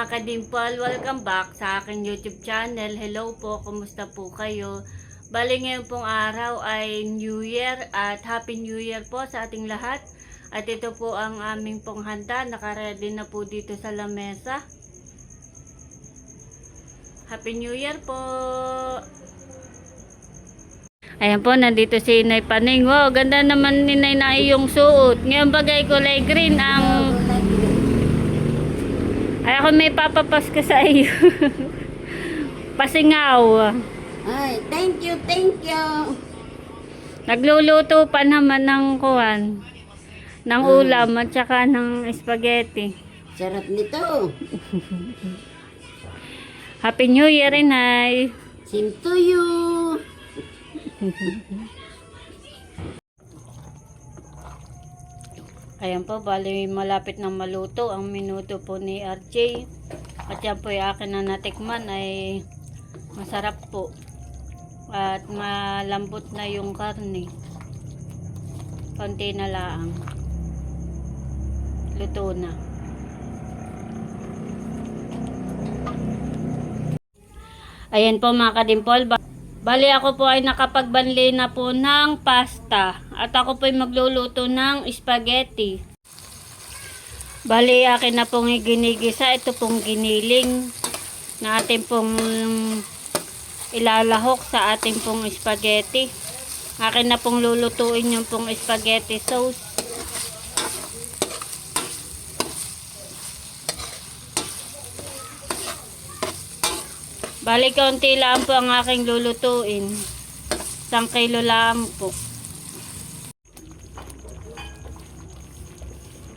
mga kadimpal, welcome back sa aking YouTube channel. Hello po, kumusta po kayo? Bali ngayon pong araw ay New Year at Happy New Year po sa ating lahat. At ito po ang aming pong handa, nakaready na po dito sa lamesa. Happy New Year po! Ayan po, nandito si Inay Paning. Wow, ganda naman ni Inay na iyong suot. Ngayon bagay kulay green ang... Ay, ako may papapasko sa iyo. Pasingaw. Ay, thank you, thank you. Nagluluto pa naman ng kuwan. Ng ulam at saka ng spaghetti. Sarap nito. Happy New Year, Inay. Same to you. Ayan po, bali malapit na maluto ang minuto po ni RJ. At yan po yung akin na natikman ay masarap po. At malambot na yung karne. Konti na lang. Luto na. Ayan po mga kadimpol. Bali ako po ay nakapagbanli na po ng pasta. At ako po ay magluluto ng spaghetti. Bali akin na pong ginigisa. Ito pong giniling na ating pong ilalahok sa ating pong spaghetti. Akin na pong lulutuin yung pong spaghetti sauce. Bali kaunti lang po ang aking lulutuin. 1 kilo lang po.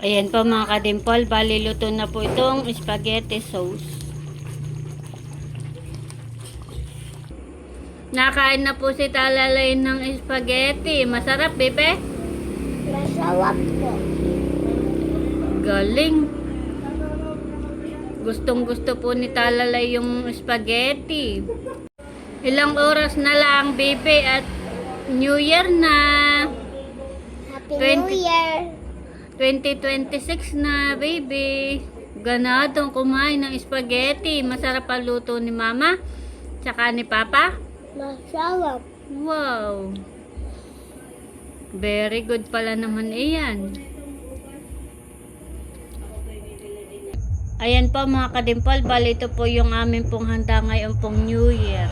Ayan po mga kadimpol. Bali luto na po itong spaghetti sauce. Nakain na po si Talalay ng spaghetti. Masarap, bebe? Masarap po. Galing. Gustong gusto po ni Talalay yung spaghetti. Ilang oras na lang, bebe, at New Year na. Happy New Year. 2026 na, baby. Ganadong kumain ng spaghetti. Masarap ang luto ni Mama. Tsaka ni Papa. Masarap. Wow. Very good pala naman iyan. Ayan po mga kadimpal. Bali ito po yung amin pong handa ngayon pong New Year.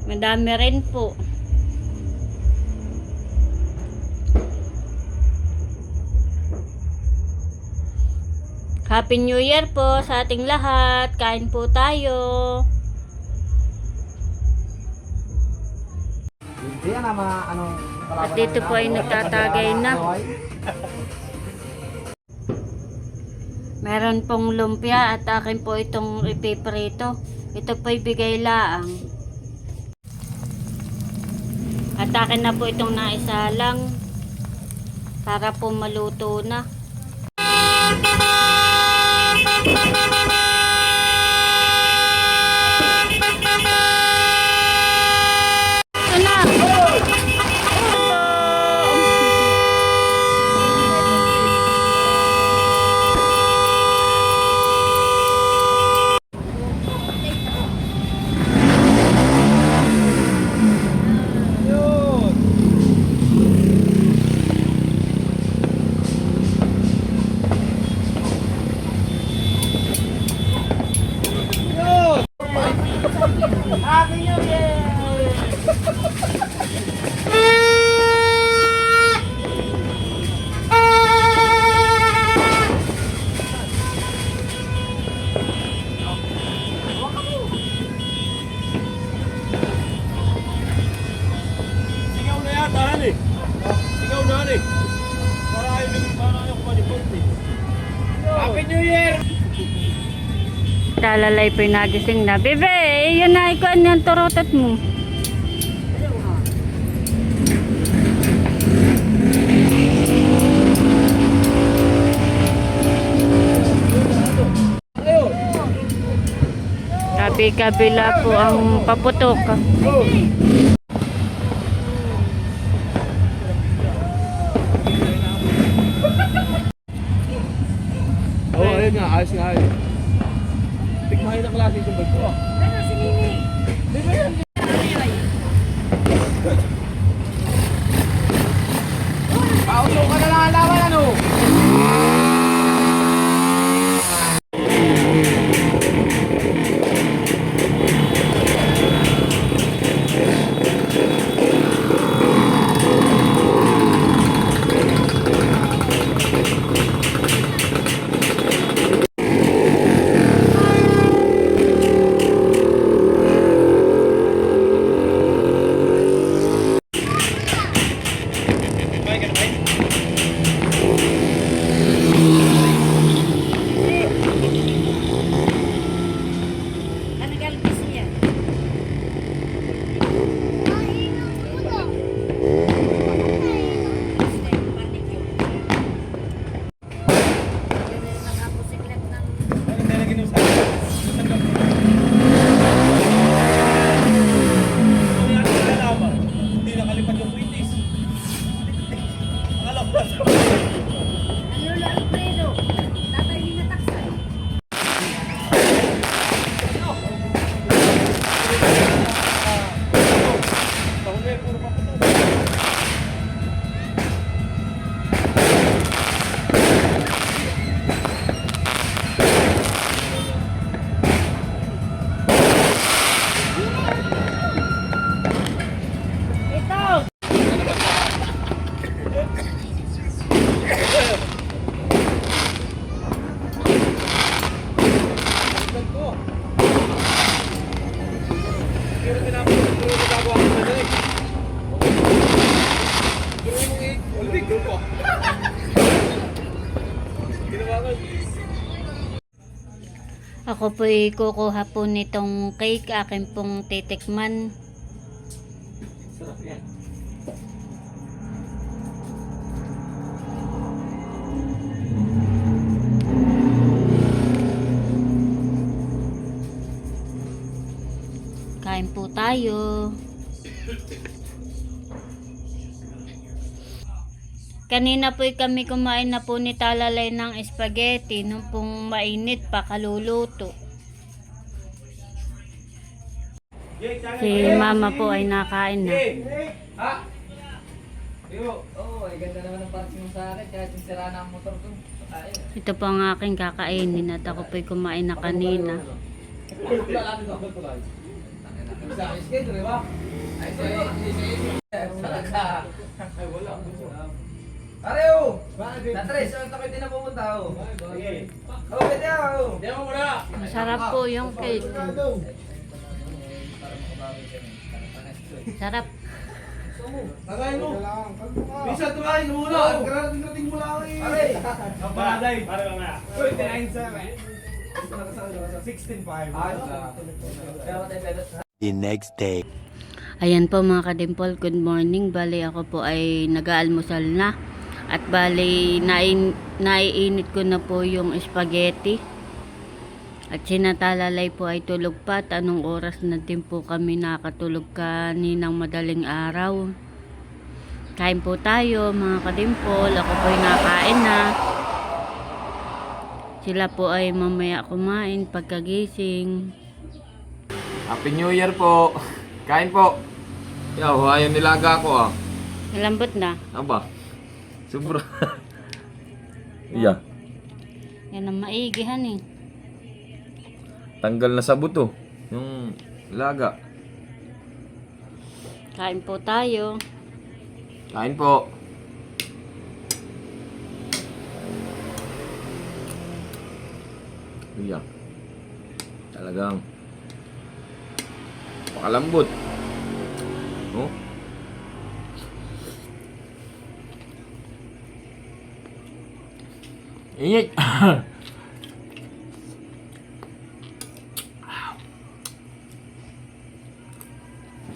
Madami rin po. Happy New Year po sa ating lahat. Kain po tayo. At dito po ay nagtatagay na. Meron pong lumpia at akin po itong ipiprito. Ito po ay bigay laang. At akin na po itong naisalang para po maluto na. Happy New Year. Sigaw na yata, hani. Sigaw na, hani. Para ayaw panipunti. Happy New Year! Talalay po yung nagising na. Bebe, yun na ikuan yung turotot mo. Kabi kabila po ang paputok. Oo, ayun nga. Ayos nga ayun. Tigmahin na klase itong bag ko. Pauso ka na lang ang lawan, ano? Hindi nakalipat yung quitis. Akala ko pero nagagawa ko na eh. Pero yung ulit ko. Ginawa ko. Ako po'y kukuha po nitong cake. Akin pong titikman. Sarap yan. Kain po tayo. Kanina po kami kumain na po ni Talalay ng spaghetti nung pong mainit pa kaluluto. Si mama po ay nakain na. Ha? Oo, ay ganda naman ang parking mo sa akin kahit yung sira na ang motor ko. Tayo. Ito po ang aking kakainin at ako po'y kumain na kanina. Sa akin schedule, di ba? Ay, talaga. Ay, wala. Areo! Natres, saan tayo din na pupunta ho? Sige. Oh, pwede ako. Diyan mo muna. Masarap po yung cake. Sarap. Tagayin mo. Bisa tumahin muna. Grating mo lang eh. Pare! Pare, pare mamaya. 16.5. Ayos na. Kaya tayo pwede. The next day. Ayan po mga kadimpol, good morning. Bali ako po ay nag-aalmusal na. At bali naiinit ko na po yung spaghetti. At sinatalalay po ay tulog pa. At anong oras na din po kami nakatulog kaninang madaling araw. Kain po tayo mga kadimpol. Ako po ay nakain na. Sila po ay mamaya kumain pagkagising. Happy New Year po. Kain po. Yo, ayun nilaga ko ah. Malambot na. Aba. Sobra. Iya. Yan ang maigihan eh. Tanggal na sa buto. Yung laga. Kain po tayo. Kain po. Iya. Talagang pakalambot. Oh. Init.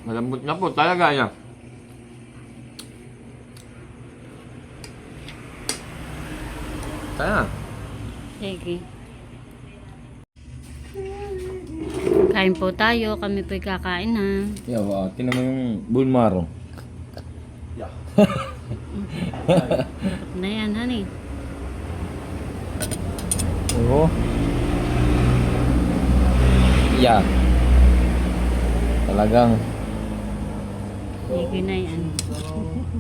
Malambot na po talaga yan. Kaya. Sige. Kain po tayo. Kami po'y kakain na. Yeah, tinan mo yung bulmaro. Na yan, honey. Oo. Yeah. Talagang Sige na yan.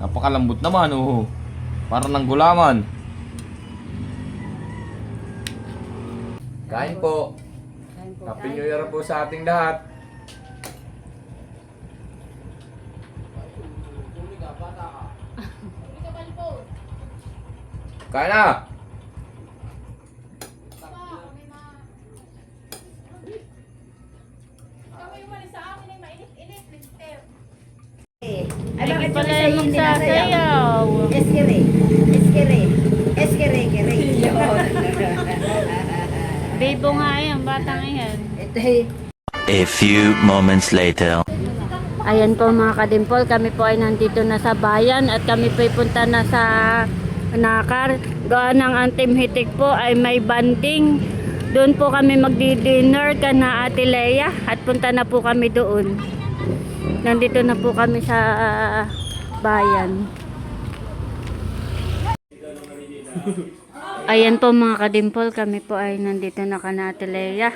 napakalambot naman, oh. Parang ng gulaman. Kain po. Happy New Year po sa ating lahat. Kain na! Lagi pala yung magsasayaw. Eskere. Eskere. Eskere. Kere. Bibo nga yan, batang yan. Ito A few moments later. Ayan po mga kadimpol, kami po ay nandito na sa bayan at kami po ay punta na sa Nakar. Doon ng Antim Hitik po ay may banding. Doon po kami magdi-dinner kana Ate Leia at punta na po kami doon. Nandito na po kami sa bayan. Ayan po mga kadimpol, kami po ay nandito na kana Ate Leia.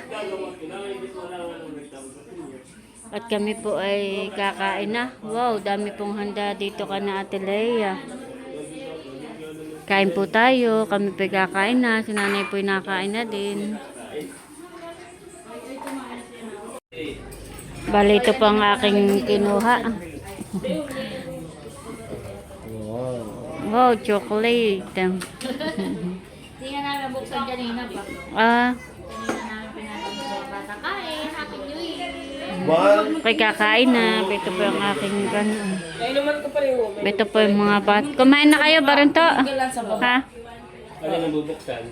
At kami po ay kakain na. Wow, dami pong handa dito kana Ate Leia. Kain po tayo. Kami po ay kakain na. Si nanay po ay nakain na din. Bali, ito po ang aking kinuha. Wow, chocolate. Hindi nga namin buksan kanina pa. Ah, Kanina namin pinatong sa bata. Kain, Happy New Year! kay kakain na. Ito po ang aking gano'n. Ito po yung mga bat. Kumain na kayo, Baronto? Ha? Ano nang bubuksan?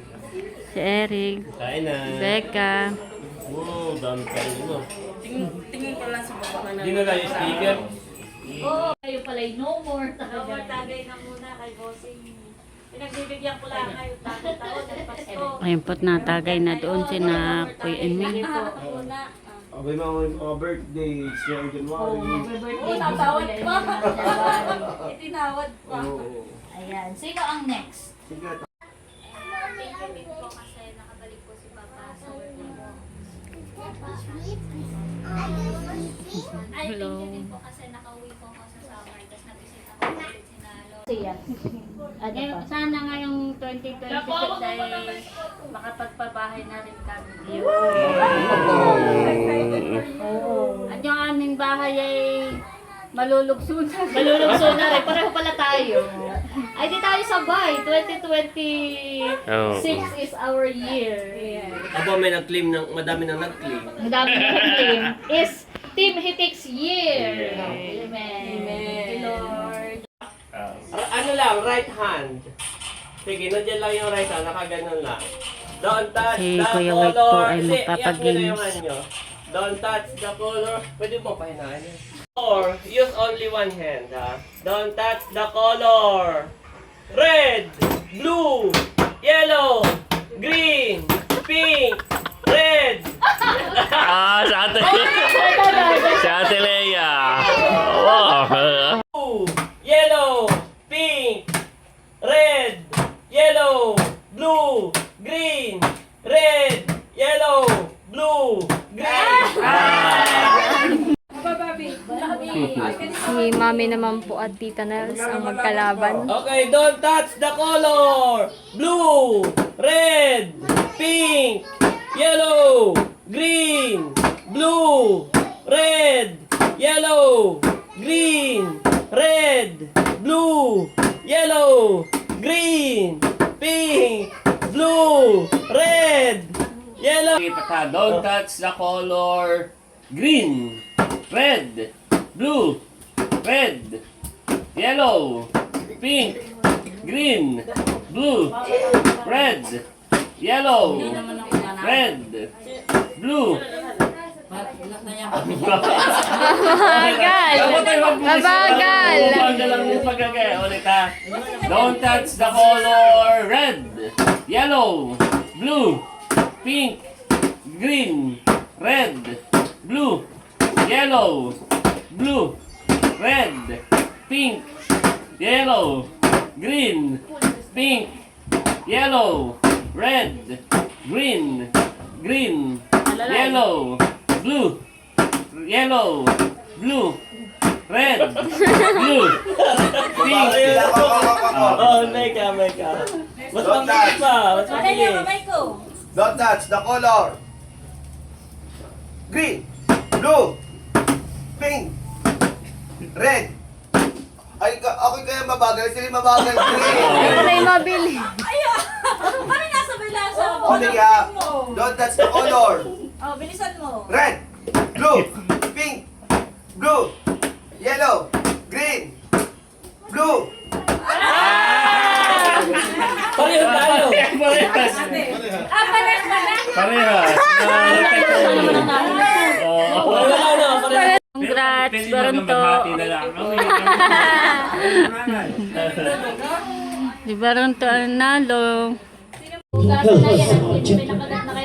Si Eric, Kain na. Becca. Wow, dami kain mo. Tingin pa lang sa baba na. Hindi na lang yung sticker. Oo, kayo pala'y no more. Tagay na muna kay Bossing. Pinagbibigyan ko lang kayo taon at Pasko. Ayun po't natagay na doon sina Kuya Emil. Abay mga birthdays, yung January. Oo, natawad pa. Itinawad pa. Ayan, sino ang next? Thank you po kasi nakabalik po si Papa sa work mo. Ay, thank you din po kasi nakauwi po ako sa summer. Tapos nabisita ko ulit si Nalo. Sana ngayong 2026 ay makapagpabahay na rin kami. At yung aming bahay ay malulugso na. Malulugso na rin. Pareho pala tayo. Ay, di tayo sabay. 2026 is our year. Aba, may nag-claim ng, madami nang nag-claim. Madami na team is Team Hitik's year. Amen. Thank you, Lord. Ano lang, right hand. Sige, nandiyan lang yung right hand, nakaganon lang. Don't touch Si the Kuya White po color. ay Hindi, magpapagames. iyak mo na yung anyo. Don't touch the color. Pwede mo pahinahan yun. Or, use only one hand, ha? Don't touch the color. Red, blue, yellow, green, pink, red. Si Ate Leia. Wow. Blue, yellow, pink, red, yellow, blue, green, red, yellow, blue, green. Si Mami naman po at Tita Nels ang magkalaban. Okay, don't touch the color. Blue, red, pink, yellow, green, blue, red, yellow, green, red, blue, yellow, green, pink, blue, red, yellow. Don't touch the color green, red, blue, red, yellow, pink, green, blue, red, yellow, red, blue. Mabagal! Mabagal! Mabagal lang yung pagkagaya. Ulit ha. Don't touch the color red, yellow, blue, pink, green, red, blue, yellow, blue, red, pink, yellow, green, pink, yellow, red, green, green, yellow, blue, yellow, blue, red, blue, pink. Oh, may ka. Mas mabilis pa. Mas mabilis. Don't touch the color. Green, blue, pink, red. Ay, ako kaya mabagal. Sila yung mabagal. Green. Ano na yung mabili? Kami nasa bilasa mo. Hindi ka. Don't touch the color. Oh, bilisan mo. Red, blue, pink, blue, yellow, green, blue. Pareho tayo. Parehas. Parehas. Congrats, Baronto. Di Baronto ang nalo. Hugasan na yan. Pinakagat na kayo